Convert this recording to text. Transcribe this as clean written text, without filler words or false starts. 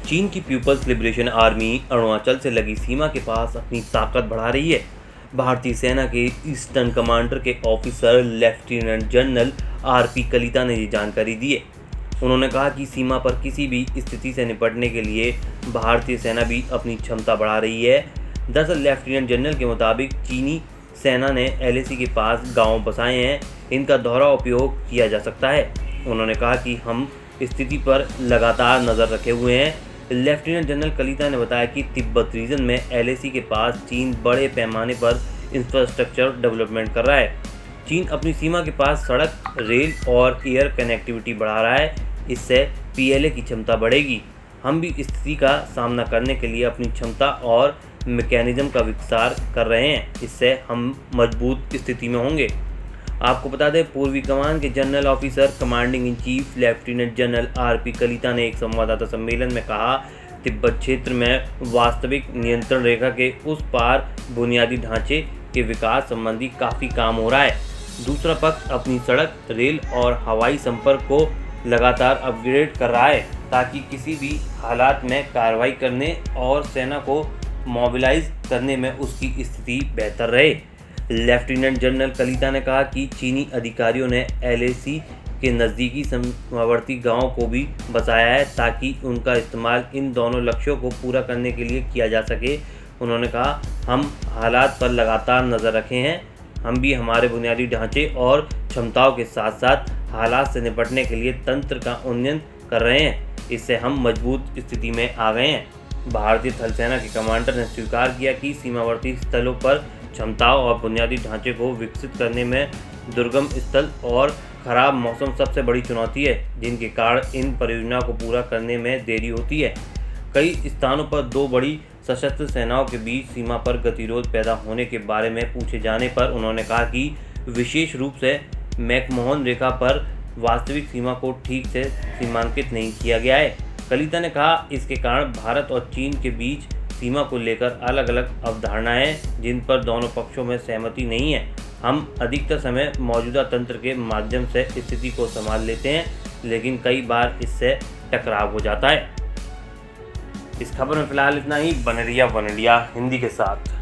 चीन की peoples liberation army Arunachal से लगी सीमा के पास अपनी ताकत बढ़ा रही है। भारतीय सेना के ईस्टर्न कमांडर के officer lieutenant general RP Kalita ने ये जानकारी दी है। उन्होंने कहा कि सीमा पर किसी भी स्थिति से निपटने के लिए भारतीय सेना भी अपनी क्षमता बढ़ा रही है। दरअसल लेफ्टिनेंट जनरल के मुताबिक चीनी सेना ने एलएसी के पास गांव बसाए हैं, इनका दोहरा उपयोग किया जा सकता है। उन्होंने कहा कि हम स्थिति पर लगातार नज़र रखे हुए हैं। लेफ्टिनेंट जनरल कलिता ने बताया कि तिब्बत रीजन में एलएसी के पास चीन बड़े पैमाने पर इंफ्रास्ट्रक्चर डेवलपमेंट कर रहा है। चीन अपनी सीमा के पास सड़क, रेल और एयर कनेक्टिविटी बढ़ा रहा है। इससे पीएलए की क्षमता बढ़ेगी। हम भी इस स्थिति का सामना करने के लिए अपनी क्षमता और मैकेनिज्म का विस्तार कर रहे हैं। इससे हम मजबूत स्थिति में होंगे। आपको बता दें, पूर्वी कमान के general officer commanding in chief lieutenant general RP Kalita ने एक संवाददाता सम्मेलन में कहा, तिब्बत क्षेत्र में वास्तविक नियंत्रण रेखा के उस पार बुनियादी ढांचे के विकास संबंधी काफ़ी काम हो रहा है। दूसरा पक्ष अपनी सड़क, रेल और हवाई संपर्क को लगातार अपग्रेड कर रहा है ताकि किसी भी हालात में कार्रवाई करने और सेना को मोबिलाइज करने में उसकी स्थिति बेहतर रहे। लेफ्टिनेंट जनरल कलिता ने कहा कि चीनी अधिकारियों ने एलएसी के नज़दीकी सीमावर्ती गांवों को भी बसाया है ताकि उनका इस्तेमाल इन दोनों लक्ष्यों को पूरा करने के लिए किया जा सके। उन्होंने कहा, हम हालात पर लगातार नज़र रखे हैं। हम भी हमारे बुनियादी ढांचे और क्षमताओं के साथ साथ हालात से निपटने के लिए तंत्र का उन्नयन कर रहे हैं। इससे हम मजबूत स्थिति में आ गए हैं। भारतीय थल सेना के कमांडर ने स्वीकार किया कि सीमावर्ती स्थलों पर क्षमताओं और बुनियादी ढांचे को विकसित करने में दुर्गम स्थल और खराब मौसम सबसे बड़ी चुनौती है, जिनके कारण इन परियोजनाओं को पूरा करने में देरी होती है। कई स्थानों पर दो बड़ी सशस्त्र सेनाओं के बीच सीमा पर गतिरोध पैदा होने के बारे में पूछे जाने पर उन्होंने कहा कि विशेष रूप से मैकमोहन रेखा पर वास्तविक सीमा को ठीक से सीमांकित नहीं किया गया है। कलिता ने कहा, इसके कारण भारत और चीन के बीच सीमा को लेकर अलग अलग अवधारणाएं जिन पर दोनों पक्षों में सहमति नहीं है। हम अधिकतर समय मौजूदा तंत्र के माध्यम से स्थिति को संभाल लेते हैं, लेकिन कई बार इससे टकराव हो जाता है। इस खबर में फिलहाल इतना ही। बने रहिए वन इंडिया हिंदी के साथ।